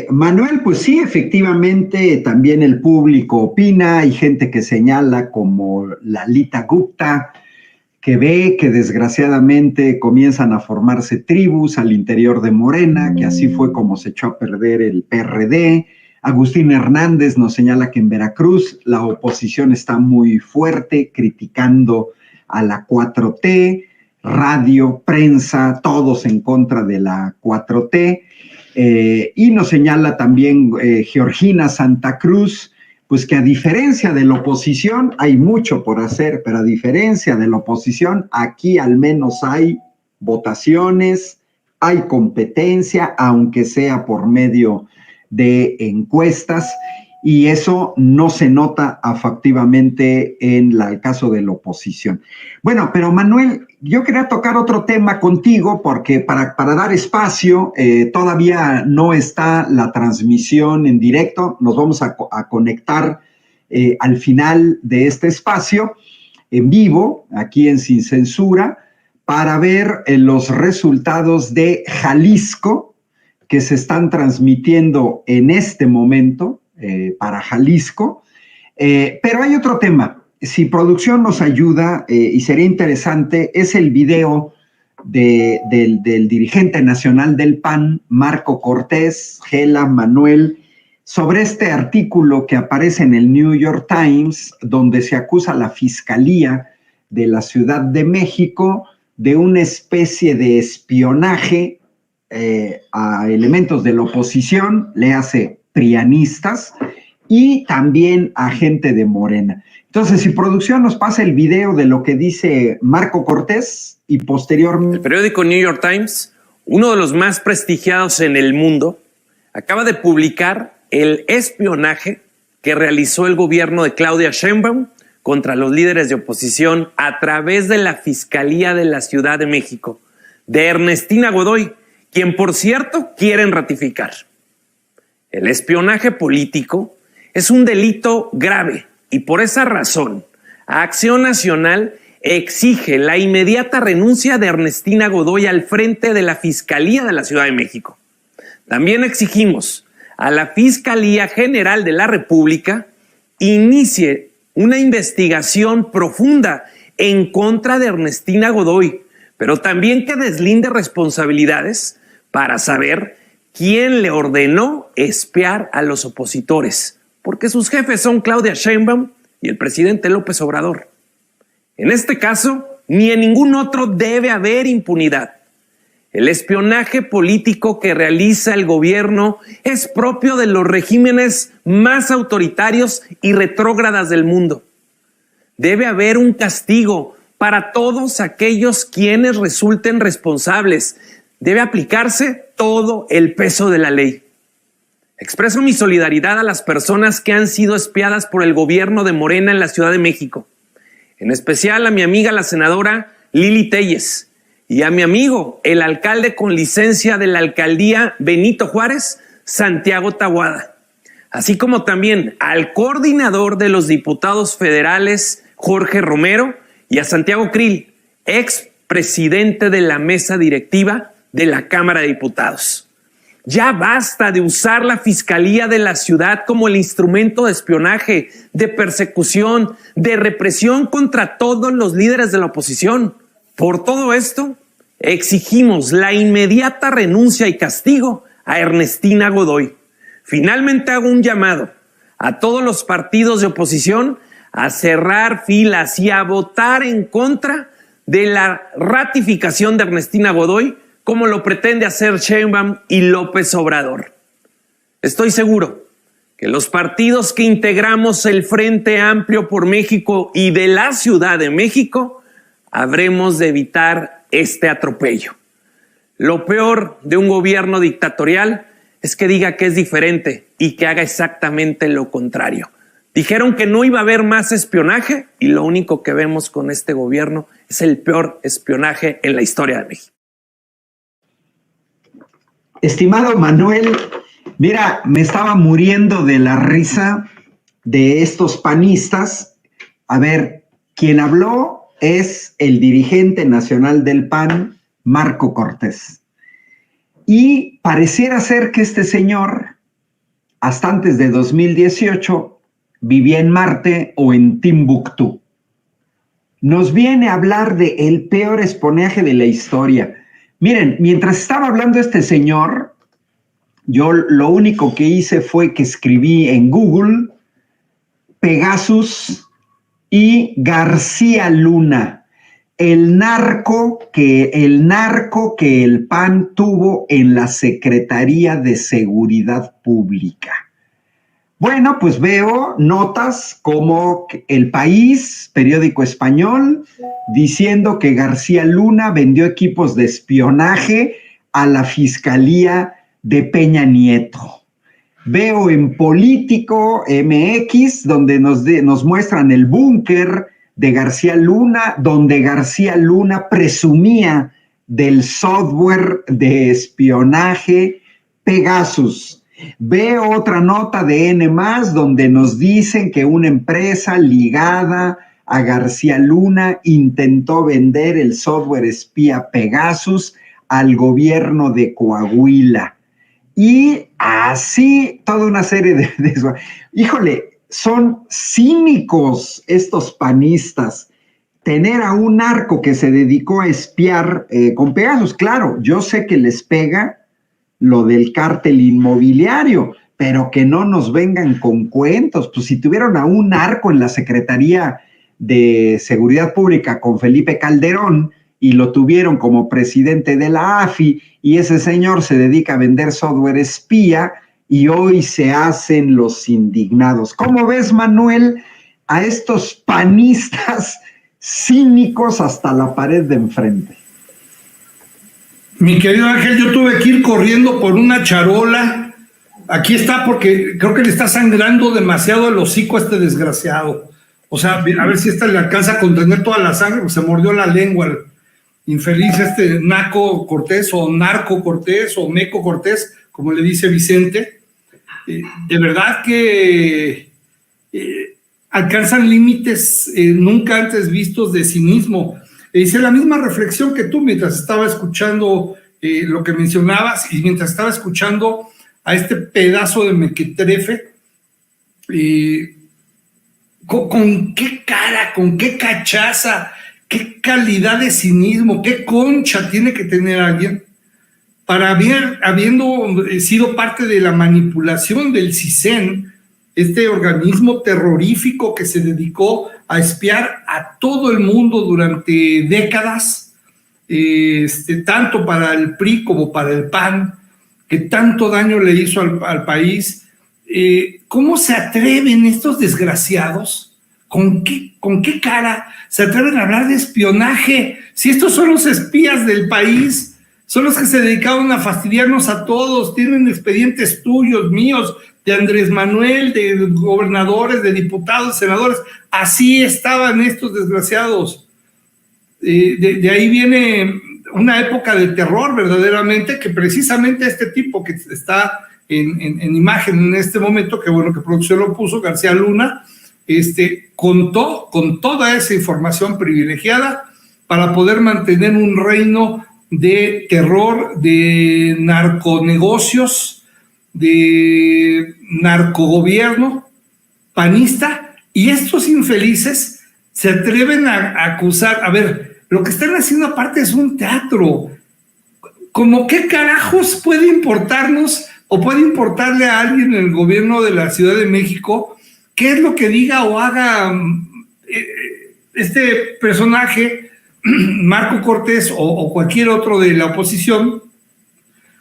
Manuel, pues sí, efectivamente, también el público opina, hay gente que señala como Lalita Gupta, que ve que desgraciadamente comienzan a formarse tribus al interior de Morena, que así fue como se echó a perder el PRD. Agustín Hernández nos señala que en Veracruz la oposición está muy fuerte, criticando a la 4T, radio, prensa, todos en contra de la 4T. Y nos señala también Georgina Santa Cruz, pues que a diferencia de la oposición, hay mucho por hacer, pero a diferencia de la oposición, aquí al menos hay votaciones, hay competencia, aunque sea por medio de encuestas, y eso no se nota afectivamente en el caso de la oposición. Bueno, pero Manuel, yo quería tocar otro tema contigo porque para dar espacio, todavía no está la transmisión en directo, nos vamos a conectar al final de este espacio en vivo, aquí en Sin Censura, para ver los resultados de Jalisco que se están transmitiendo en este momento para Jalisco. Pero hay otro tema. Si producción nos ayuda, y sería interesante, es el video del dirigente nacional del PAN, Marco Cortés, Gela, Manuel, sobre este artículo que aparece en el New York Times, donde se acusa a la Fiscalía de la Ciudad de México de una especie de espionaje a elementos de la oposición, le hace prianistas, y también a gente de Morena. Entonces, si producción nos pasa el video de lo que dice Marco Cortés y posteriormente... El periódico New York Times, uno de los más prestigiados en el mundo, acaba de publicar el espionaje que realizó el gobierno de Claudia Sheinbaum contra los líderes de oposición a través de la Fiscalía de la Ciudad de México, de Ernestina Godoy, quien, por cierto, quieren ratificar. El espionaje político es un delito grave y por esa razón, Acción Nacional exige la inmediata renuncia de Ernestina Godoy al frente de la Fiscalía de la Ciudad de México. También exigimos a la Fiscalía General de la República inicie una investigación profunda en contra de Ernestina Godoy, pero también que deslinde responsabilidades para saber quién le ordenó espiar a los opositores, porque sus jefes son Claudia Sheinbaum y el presidente López Obrador. En este caso, ni en ningún otro debe haber impunidad. El espionaje político que realiza el gobierno es propio de los regímenes más autoritarios y retrógradas del mundo. Debe haber un castigo para todos aquellos quienes resulten responsables. Debe aplicarse todo el peso de la ley. Expreso mi solidaridad a las personas que han sido espiadas por el gobierno de Morena en la Ciudad de México, en especial a mi amiga la senadora Lili Téllez y a mi amigo, el alcalde con licencia de la alcaldía Benito Juárez, Santiago Taboada, así como también al coordinador de los diputados federales, Jorge Romero, y a Santiago Krill, ex presidente de la mesa directiva de la Cámara de Diputados. Ya basta de usar la Fiscalía de la Ciudad como el instrumento de espionaje, de persecución, de represión contra todos los líderes de la oposición. Por todo esto, exigimos la inmediata renuncia y castigo a Ernestina Godoy. Finalmente hago un llamado a todos los partidos de oposición a cerrar filas y a votar en contra de la ratificación de Ernestina Godoy, como lo pretende hacer Sheinbaum y López Obrador. Estoy seguro que los partidos que integramos el Frente Amplio por México y de la Ciudad de México habremos de evitar este atropello. Lo peor de un gobierno dictatorial es que diga que es diferente y que haga exactamente lo contrario. Dijeron que no iba a haber más espionaje y lo único que vemos con este gobierno es el peor espionaje en la historia de México. Estimado Manuel, mira, me estaba muriendo de la risa de estos panistas. A ver, quien habló es el dirigente nacional del PAN, Marco Cortés. Y pareciera ser que este señor hasta antes de 2018, vivía en Marte o en Timbuktu. Nos viene a hablar de el peor espionaje de la historia. Miren, mientras estaba hablando este señor, yo lo único que hice fue que escribí en Google Pegasus y García Luna, el narco que el PAN tuvo en la Secretaría de Seguridad Pública. Bueno, pues veo notas como El País, periódico español, diciendo que García Luna vendió equipos de espionaje a la Fiscalía de Peña Nieto. Veo en Político MX, donde nos muestran el búnker de García Luna, donde García Luna presumía del software de espionaje Pegasus. Veo otra nota de N+, donde nos dicen que una empresa ligada a García Luna intentó vender el software espía Pegasus al gobierno de Coahuila. Y así toda una serie de eso. Híjole, son cínicos estos panistas. Tener a un narco que se dedicó a espiar con Pegasus, claro, yo sé que les pega lo del cártel inmobiliario, pero que no nos vengan con cuentos. Pues si tuvieron a un narco en la Secretaría de Seguridad Pública con Felipe Calderón y lo tuvieron como presidente de la AFI y ese señor se dedica a vender software espía y hoy se hacen los indignados. ¿Cómo ves, Manuel, a estos panistas cínicos hasta la pared de enfrente? Mi querido Ángel, yo tuve que ir corriendo por una charola. Aquí está, porque creo que le está sangrando demasiado el hocico a este desgraciado. O sea, a ver si esta le alcanza a contener toda la sangre, pues se mordió la lengua el infeliz Naco Cortés, o Narco Cortés, o Meco Cortés, como le dice Vicente. De verdad que alcanzan límites nunca antes vistos de cinismo. Hice la misma reflexión que tú mientras estaba escuchando lo que mencionabas y mientras estaba escuchando a este pedazo de mequetrefe. ¿Con qué cara, con qué cachaza, qué calidad de cinismo, qué concha tiene que tener alguien para habiendo sido parte de la manipulación del CISEN, este organismo terrorífico que se dedicó a espiar a todo el mundo durante décadas, tanto para el PRI como para el PAN, que tanto daño le hizo al país. ¿Cómo se atreven estos desgraciados? ¿Con qué cara se atreven a hablar de espionaje? Si estos son los espías del país, son los que se dedicaron a fastidiarnos a todos, tienen expedientes tuyos, míos, de Andrés Manuel, de gobernadores, de diputados, senadores. Así estaban estos desgraciados. De ahí viene una época de terror verdaderamente, que precisamente este tipo que está en imagen en este momento, que bueno que producción lo puso, García Luna, contó con toda esa información privilegiada para poder mantener un reino de terror, de narconegocios, de narcogobierno panista, y estos infelices se atreven a acusar. A ver, lo que están haciendo aparte es un teatro. ¿Cómo qué carajos puede importarnos o puede importarle a alguien en el gobierno de la Ciudad de México qué es lo que diga o haga este personaje, Marco Cortés o cualquier otro de la oposición,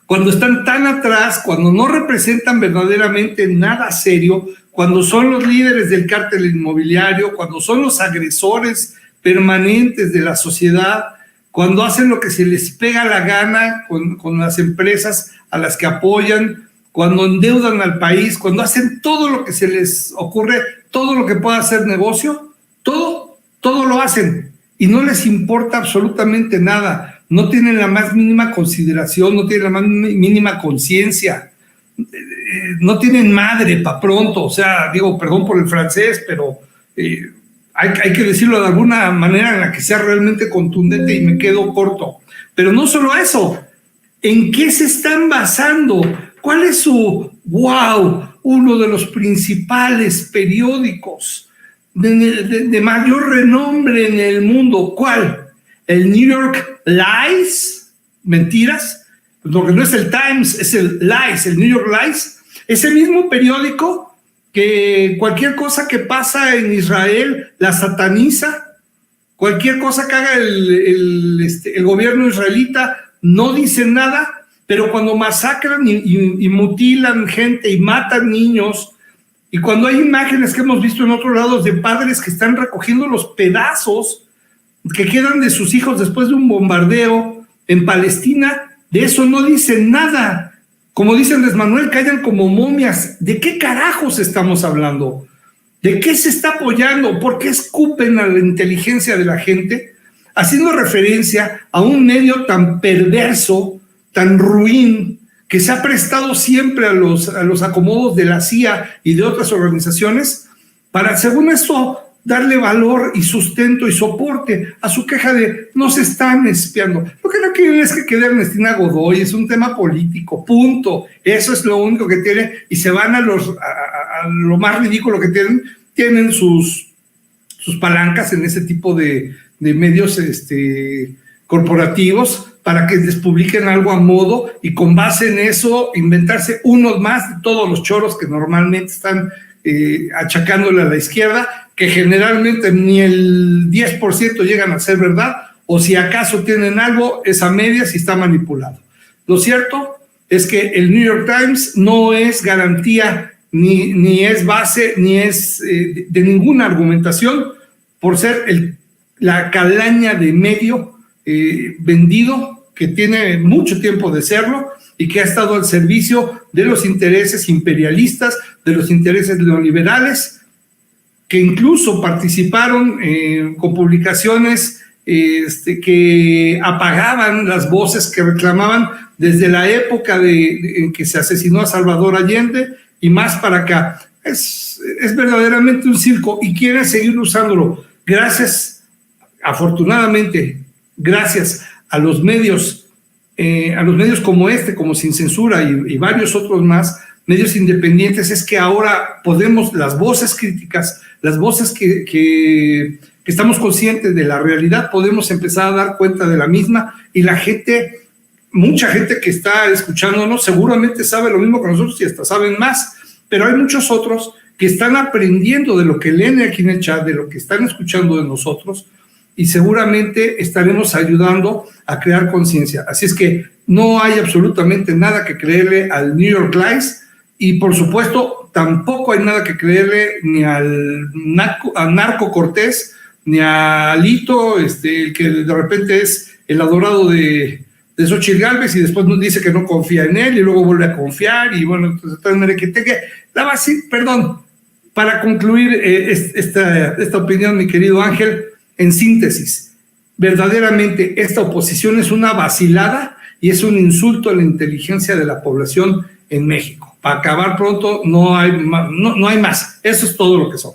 cuando están tan atrás, cuando no representan verdaderamente nada serio, cuando son los líderes del cártel inmobiliario, cuando son los agresores permanentes de la sociedad, cuando hacen lo que se les pega la gana con las empresas a las que apoyan, cuando endeudan al país, cuando hacen todo lo que se les ocurre, todo lo que pueda hacer negocio, todo lo hacen y no les importa absolutamente nada. No tienen la más mínima consideración, no tienen la más mínima conciencia, no tienen madre para pronto. O sea, digo, perdón por el francés, pero hay que decirlo de alguna manera en la que sea realmente contundente y me quedo corto. Pero no solo eso, ¿en qué se están basando? ¿Cuál es su wow? uno de los principales periódicos de mayor renombre en el mundo. ¿Cuál? El New York Lies, mentiras, porque no es el Times, es el Lies, el New York Lies, ese mismo periódico que cualquier cosa que pasa en Israel la sataniza, cualquier cosa que haga el gobierno israelita no dice nada, pero cuando masacran y mutilan gente y matan niños, y cuando hay imágenes que hemos visto en otros lados de padres que están recogiendo los pedazos que quedan de sus hijos después de un bombardeo en Palestina, de eso no dicen nada. Como dice Andrés Manuel, callan como momias. ¿De qué carajos estamos hablando? ¿De qué se está apoyando? ¿Por qué escupen a la inteligencia de la gente? Haciendo referencia a un medio tan perverso, tan ruin, que se ha prestado siempre a los acomodos de la CIA y de otras organizaciones, para, según esto, darle valor y sustento y soporte a su queja de nos están espiando. Lo que no quieren es que quede Ernestina Godoy, es un tema político, punto. Eso es lo único que tiene, y se van a lo más ridículo que tienen sus palancas en ese tipo de medios corporativos, para que les publiquen algo a modo y con base en eso inventarse unos más de todos los choros que normalmente están achacándole a la izquierda, que generalmente ni el 10% llegan a ser verdad, o si acaso tienen algo, es a medias y está manipulado. Lo cierto es que el New York Times no es garantía, ni es base, ni es de ninguna argumentación, por ser la calaña de medio vendido, que tiene mucho tiempo de serlo y que ha estado al servicio de los intereses imperialistas, de los intereses neoliberales, que incluso participaron con publicaciones que apagaban las voces que reclamaban desde la época en que se asesinó a Salvador Allende y más para acá. Es verdaderamente un circo y quieren seguir usándolo. Gracias, afortunadamente, gracias a los medios como como Sin Censura y varios otros más, medios independientes, es que ahora podemos, las voces críticas, las voces que estamos conscientes de la realidad, podemos empezar a dar cuenta de la misma, y la gente, mucha gente que está escuchándonos seguramente sabe lo mismo que nosotros y hasta saben más, pero hay muchos otros que están aprendiendo de lo que leen aquí en el chat, de lo que están escuchando de nosotros, y seguramente estaremos ayudando a crear conciencia. Así es que no hay absolutamente nada que creerle al New York Lies, y por supuesto tampoco hay nada que creerle ni al Narco Cortés, ni a Alito, el que de repente es el adorado de Xochitl Gálvez y después nos dice que no confía en él y luego vuelve a confiar, y bueno, entonces perdón, para concluir esta opinión, mi querido Ángel, en síntesis, verdaderamente esta oposición es una vacilada y es un insulto a la inteligencia de la población en México. Para acabar pronto, no hay más. Eso es todo lo que son.